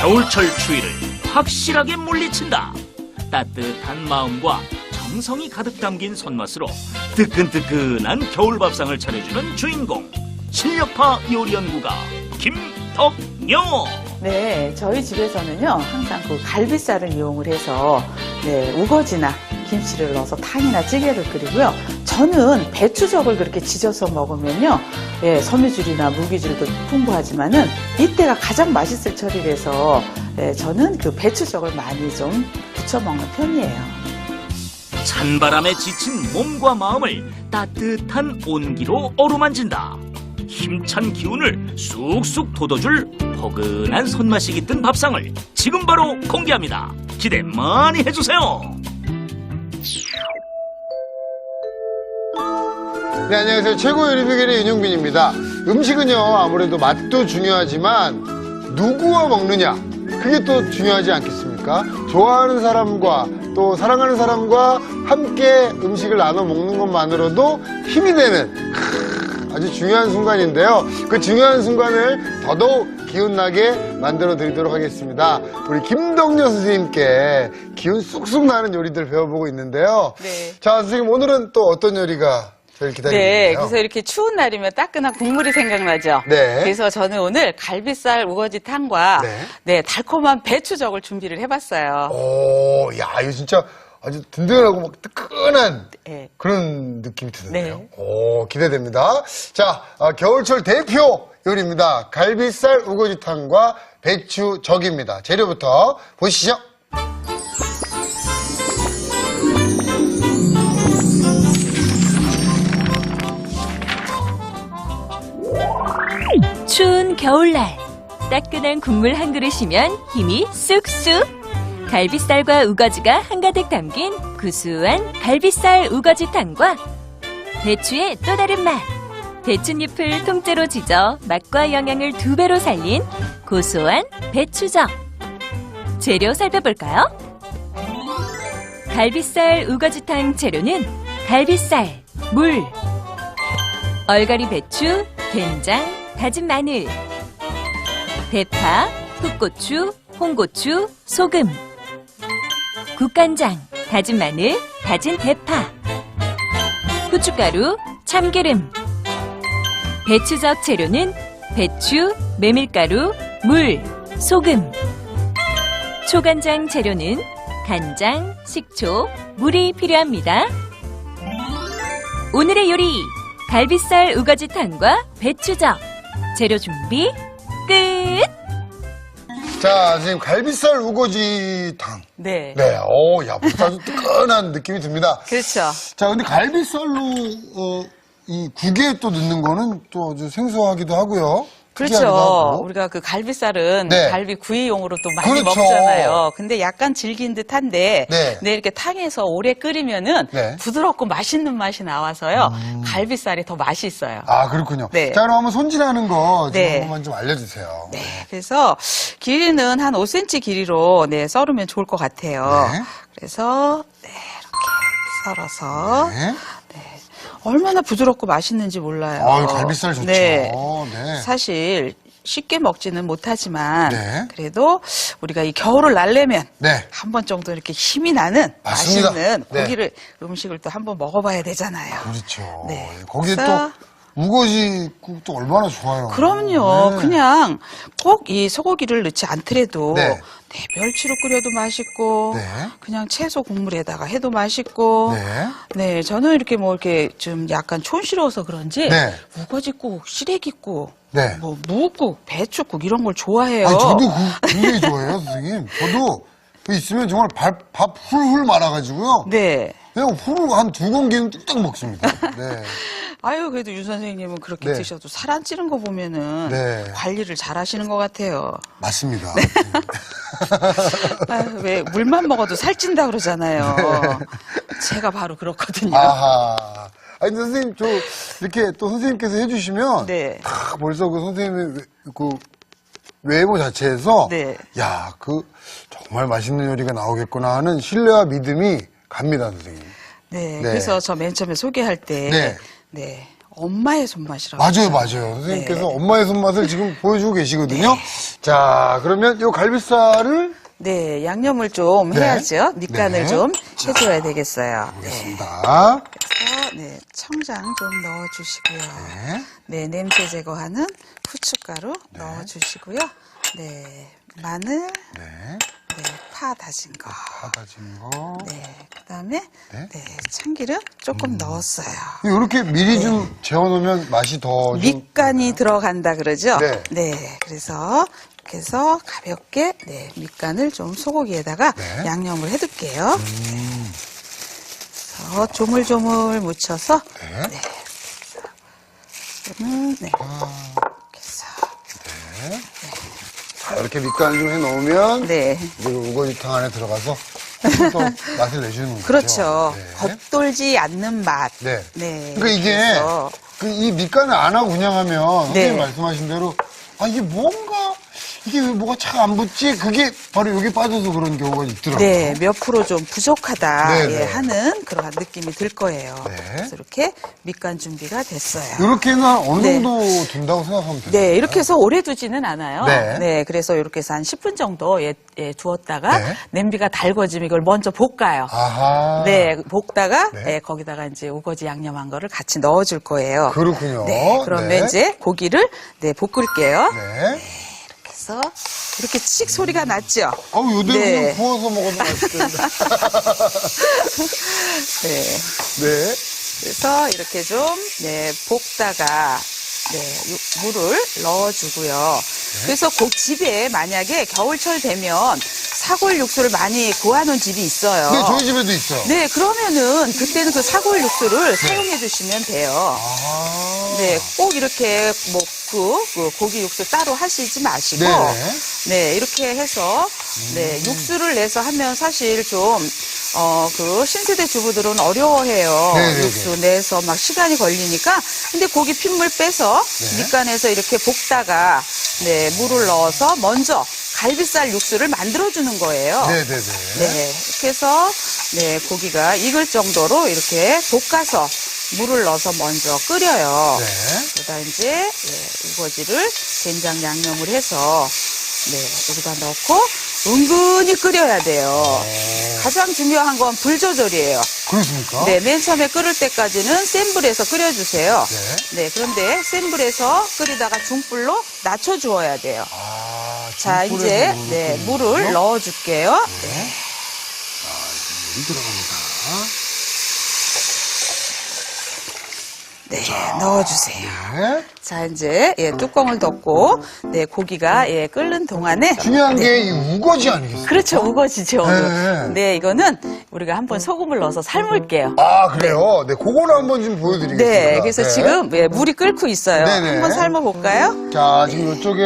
겨울철 추위를 확실하게 물리친다. 따뜻한 마음과 정성이 가득 담긴 손맛으로 뜨끈뜨끈한 겨울밥상을 차려주는 주인공, 실력파 요리연구가 김덕녀. 네, 저희 집에서는요 항상 그 갈비살을 이용을 해서 우거지나 김치를 넣어서 탕이나 찌개를 끓이고요. 저는 배추젓을 그렇게 지져서 먹으면요, 섬유질이나 물기질도 풍부하지만은 이때가 가장 맛있을 철이라서 저는 그 배추젓을 많이 좀 부쳐 먹는 편이에요. 찬바람에 지친 몸과 마음을 따뜻한 온기로 어루만진다. 힘찬 기운을 쑥쑥 돋워줄 포근한 손맛이 깃든 밥상을 지금 바로 공개합니다. 기대 많이 해주세요. 네, 안녕하세요. 최고 요리 비결의 윤용빈입니다. 음식은요, 아무래도 맛도 중요하지만 누구와 먹느냐, 그게 또 중요하지 않겠습니까? 좋아하는 사람과 또 사랑하는 사람과 함께 음식을 나눠 먹는 것만으로도 힘이 되는 아주 중요한 순간인데요. 그 중요한 순간을 더더욱 기운나게 만들어 드리도록 하겠습니다. 우리 김덕녀 선생님께 기운 쑥쑥 나는 요리들 배워보고 있는데요. 네. 자, 선생님, 오늘은 또 어떤 요리가 저를 기다리고 네, 있나요? 그래서 이렇게 추운 날이면 따끈한 국물이 생각나죠. 네. 그래서 저는 오늘 갈비살 우거지탕과 달콤한 배추젓을 준비를 해봤어요. 오, 야, 이거 진짜 아주 든든하고 막 뜨끈한 네. 그런 느낌이 드는데요. 네. 오, 기대됩니다. 자, 겨울철 대표 요리입니다. 갈비살 우거지탕과 배추젓입니다. 재료부터 보시죠. 추운 겨울날 따끈한 국물 한 그릇이면 힘이 쑥쑥. 갈비살과 우거지가 한가득 담긴 구수한 갈비살 우거지탕과 배추의 또 다른 맛, 배춧잎을 통째로 지져 맛과 영양을 2배로 살린 고소한 배추젓. 재료 살펴볼까요? 갈비살 우거지탕 재료는 갈비살, 물, 얼갈이 배추, 된장, 다진 마늘, 대파, 풋고추, 홍고추, 소금, 국간장, 다진 마늘, 다진 대파, 후춧가루, 참기름. 배추젓 재료는 배추, 메밀가루, 물, 소금. 초간장 재료는 간장, 식초, 물이 필요합니다. 오늘의 요리, 갈비살 우거지탕과 배추젓. 재료 준비 끝! 자, 선생님, 갈비살 우거지탕. 네. 네, 야, 벌써 아주 뜨끈한 느낌이 듭니다. 그렇죠. 자, 근데 갈비살로, 이 국에 또 넣는 거는 또 아주 생소하기도 하고요. 특이하기도 그렇죠. 하고. 우리가 그 갈비살은 네. 갈비 구이용으로 또 많이 그렇죠. 먹잖아요. 근데 약간 질긴 듯한데 네. 이렇게 탕에서 오래 끓이면은 네. 부드럽고 맛있는 맛이 나와서요. 갈비살이 더 맛이 있어요. 아, 그렇군요. 네. 자, 그럼 한번 손질하는 거 좀 네. 한번만 좀 알려주세요. 네. 그래서 길이는 한 5cm 길이로 썰으면 좋을 것 같아요. 네. 그래서 이렇게 썰어서 네. 얼마나 부드럽고 맛있는지 몰라요. 갈비살 좋죠. 네. 네. 사실 쉽게 먹지는 못하지만 네. 그래도 우리가 이 겨울을 날려면 네. 한 번 정도 이렇게 힘이 나는 맞습니다. 맛있는 네. 고기를 음식을 또 한번 먹어봐야 되잖아요. 그렇죠. 네. 거기에 그래서 또 우거지국도 얼마나 좋아요. 그럼요. 네. 그냥 꼭 이 소고기를 넣지 않더라도 네. 멸치로 끓여도 맛있고 네. 그냥 채소 국물에다가 해도 맛있고 네. 저는 이렇게 뭐 이렇게 좀 약간 촌스러워서 그런지 네. 우거지국, 시래기국, 네. 뭐 무국, 배추국 이런 걸 좋아해요. 아니, 저도 굉장히 좋아해요, 선생님. 저도 있으면 정말 밥 훌훌 말아가지고요. 네. 그냥 후루 한 2공기는 뚝딱 먹습니다. 네. 아유, 그래도 윤 선생님은 그렇게 네. 드셔도 살 안 찌는 거 보면은 네. 관리를 잘 하시는 것 같아요. 맞습니다. 아유, 왜 물만 먹어도 살찐다 그러잖아요. 제가 바로 그렇거든요. 아하. 아니, 선생님, 이렇게 또 선생님께서 해주시면. 네. 벌써 그 선생님의 그 외모 자체에서. 네. 야, 정말 맛있는 요리가 나오겠구나 하는 신뢰와 믿음이 갑니다, 선생님. 네. 네. 그래서 저 맨 처음에 소개할 때. 네. 네. 엄마의 손맛이라고. 맞아요, 하죠. 맞아요. 선생님께서 네. 엄마의 손맛을 지금 보여주고 계시거든요. 자, 그러면 이 갈비살을 네, 양념을 좀 네. 해야죠. 밑간을 네. 좀 해줘야 되겠어요. 네. 보겠습니다. 그래서 네, 청장 좀 넣어주시고요. 네. 네, 냄새 제거하는 후춧가루 넣어주시고요. 네, 마늘, 네. 네, 파 다진 거. 파 다진 거. 네, 그다음에 네. 네, 참기름 조금 넣었어요. 이렇게 미리 좀 재워놓으면 맛이 더 좀. 밑간이 들어간다 그러죠? 네. 그래서 이렇게 해서 가볍게 네, 밑간을 좀 소고기에다가 네. 양념을 해둘게요. 그래서 조물조물 묻혀서 네. 네. 저는 네. 이렇게 해서 자, 이렇게 밑간을 좀 해놓으면. 네. 이제 우거지탕 안에 들어가서 또 맛을 내주는 거죠. 그렇죠. 네. 겉돌지 않는 맛. 네. 네. 그러니까 이게 그래서 이 밑간을 안 하고 그냥 하면 네. 선생님 말씀하신 대로 이게 뭔가 이게 왜 뭐가 잘 안 붙지? 그게 바로 여기 빠져서 그런 경우가 있더라고요. 네, 몇 프로 좀 부족하다 네, 예, 네. 하는 그러한 느낌이 들 거예요. 네. 그래서 이렇게 밑간 준비가 됐어요. 이렇게는 어느 네. 정도 둔다고 생각하면 돼요? 네, 이렇게 해서 오래 두지는 않아요. 네. 그래서 이렇게 해서 한 10분 정도 두었다가 네. 냄비가 달궈지면 이걸 먼저 볶아요. 아하. 네, 볶다가 네. 거기다가 이제 우거지 양념한 거를 같이 넣어줄 거예요. 그렇군요. 네, 그러면 네. 이제 고기를 볶을게요. 네. 그래서 이렇게 칙 소리가 났죠. 요대로 네. 그냥 구워서 먹어도 맛있을 텐데. 네. 네. 그래서 이렇게 좀 볶다가 물을 넣어주고요. 그래서 그 집에 만약에 겨울철 되면 사골 육수를 많이 구하는 집이 있어요. 네, 저희 집에도 있어요. 네, 그러면은 그때는 그 사골 육수를 사용해 주시면 돼요. 아. 네, 꼭 이렇게 그 고기 육수 따로 하시지 마시고, 네네. 네, 이렇게 해서, 네, 육수를 내서 하면 사실 좀, 그 신세대 주부들은 어려워해요. 네네네. 육수 내서 막 시간이 걸리니까. 근데 고기 핏물 빼서 네. 밑간에서 이렇게 볶다가, 네, 물을 넣어서 먼저 갈비살 육수를 만들어주는 거예요. 네네네. 네, 이렇게 해서 네 고기가 익을 정도로 이렇게 볶아서 물을 넣어서 먼저 끓여요. 네. 그러다 이제 우거지를 된장 양념을 해서 여기다 넣고 은근히 끓여야 돼요. 가장 중요한 건 불 조절이에요. 그렇습니까? 네, 맨 처음에 끓을 때까지는 센 불에서 끓여주세요. 네. 네, 그런데 센 불에서 끓이다가 중불로 낮춰주어야 돼요. 자, 중불에서 이제 물을 끓이는군요. 물을 넣어줄게요. 물이 들어갑니다. 네, 넣어주세요. 네. 자, 이제 뚜껑을 덮고 고기가 끓는 동안에 중요한 게 이 우거지 아니겠어요? 그렇죠, 우거지죠. 네. 네, 이거는 우리가 한번 소금을 넣어서 삶을게요. 그래요? 네, 그거를 한번 좀 보여드리겠습니다. 네, 그래서 지금 물이 끓고 있어요. 네네. 한번 삶아볼까요? 자, 지금 이쪽에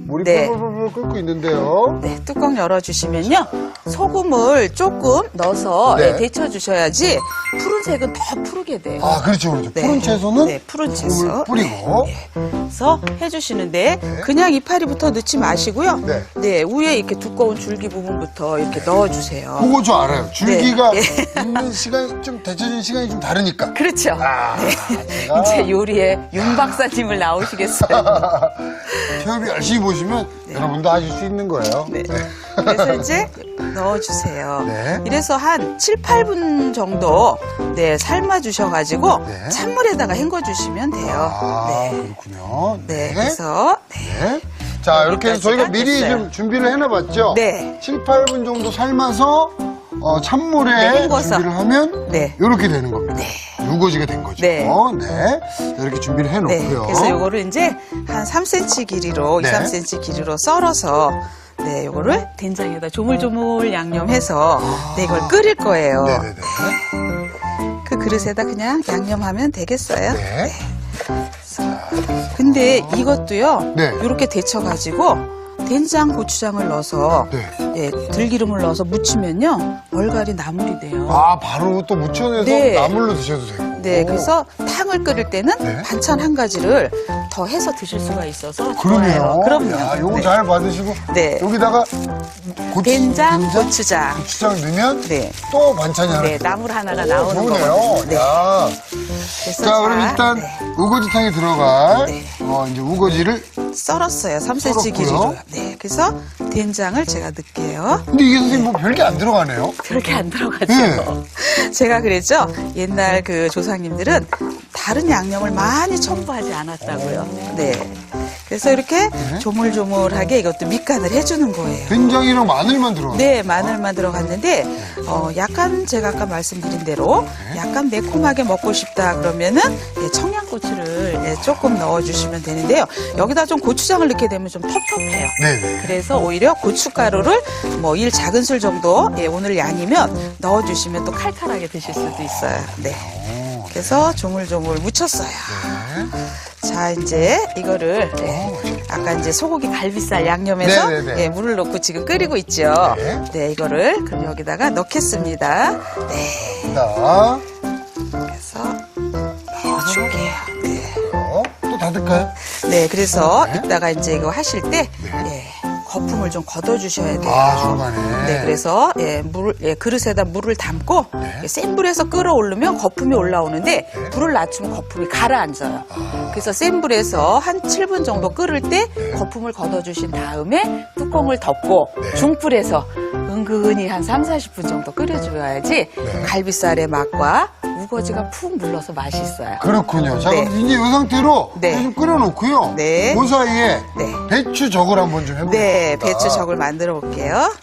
물이 네. 뿔뿔뿔 끓고 있는데요. 네, 뚜껑 열어주시면요. 소금을 조금 넣어서 네. 데쳐주셔야지 푸른색은 더 푸르게 돼요. 그렇죠, 그렇죠. 네. 푸른 채소는 네, 푸른 채소. 소금을 뿌리고. 그래서 해주시는데 그냥 이파리부터 넣지 마시고요. 네. 네, 위에 이렇게 두꺼운 줄기 부분부터 이렇게 넣어주세요. 그거 저 알아요. 줄기가 네. 있는 시간이 좀 데쳐진 시간이 좀 다르니까. 그렇죠. 제가 이제 요리에 윤 박사님을 나오시겠어요. TVB 열심히 보시면 여러분도 하실 수 있는 거예요. 네. 그래서 이제 넣어주세요. 네. 이래서 한 7, 8분 정도 삶아주셔가지고 네. 찬물에다가 헹궈주시면 돼요. 네. 그렇군요. 네, 그래서 네. 자, 이렇게 해서 저희가 미리 됐어요. 좀 준비를 해놔봤죠? 네. 7, 8분 정도 삶아서 찬물에 네, 헹궈서. 준비를 하면 네. 이렇게 되는 겁니다. 우거지가 된 거죠. 네. 네. 자, 이렇게 준비를 네, 해놓고요. 그래서 요거를 이제 한 3cm 길이로, 네. 2, 3cm 길이로 썰어서 네, 요거를 된장에다 조물조물 양념해서 이걸 끓일 거예요. 네네네. 그 그릇에다 그냥 양념하면 되겠어요. 네. 근데 이것도요, 네. 이렇게 데쳐가지고 된장, 고추장을 넣어서 네. 들기름을 넣어서 무치면요, 얼갈이 나물이 돼요. 바로 또 무쳐내서 네. 나물로 드셔도 되고. 네, 그래서 탕을 끓일 때는 네. 반찬 한 가지를 더 해서 드실 수가 있어서 그러네요. 좋아요. 그럼요. 야, 요거 네. 잘 받으시고 네. 여기다가 된장, 고추장. 고추장 넣으면 네. 또 반찬이 하나. 네, 나물 하나가 나오는 좋네요. 거거든요. 네. 야. 그래서 자, 그럼 일단 네. 우거지탕에 들어갈 네. 이제 우거지를. 썰었어요. 3cm 썰었고요. 길이로. 네, 그래서 된장을 제가 넣을게요. 근데 이게 선생님 뭐 별게 안 들어가네요. 그렇게 안 들어가죠. 네. 제가 그랬죠. 옛날 그 조상님들은 다른 양념을 많이 첨부하지 않았다고요. 네. 그래서 이렇게 조물조물하게 이것도 밑간을 해주는 거예요. 된장이랑 마늘만 들어가. 네, 마늘만 들어갔는데, 약간 제가 아까 말씀드린 대로 약간 매콤하게 먹고 싶다 그러면은 예, 청양고추를 예, 조금 넣어주시면 되는데요. 여기다 좀 고추장을 넣게 되면 좀 텁텁해요. 네네. 그래서 오히려 고춧가루를 뭐 1작은술 정도 예, 오늘 양이면 넣어주시면 또 칼칼하게 드실 수도 있어요. 네. 그래서 조물조물 묻혔어요. 네. 자, 이제 이거를 아까 이제 소고기 갈비살 양념에서 네네네. 예, 물을 넣고 지금 끓이고 있죠. 네. 네, 이거를 그럼 여기다가 넣겠습니다. 네, 자, 그래서 넣어줄게요. 네. 또 닫을까요? 네, 그래서 네. 이따가 이제 이거 하실 때 예, 거품을 좀 걷어주셔야 돼요. 아, 중간에. 네, 그래서 그릇에다 물을 담고 센 불에서 끓어오르면 거품이 올라오는데 불을 낮추면 거품이 가라앉아요. 그래서 센 불에서 한 7분 정도 끓을 때 거품을 걷어주신 다음에 뚜껑을 덮고 중불에서 은근히 한 3, 40분 정도 끓여줘야지 갈비살의 맛과 우거지가 푹 물러서 맛있어요. 그렇군요. 자, 네. 그럼 이제 이 상태로 네. 좀 끓여놓고요. 네. 그 사이에 네. 배추 저걸 한번 좀 해볼게요. 네, 배추 적을 만들어 볼게요.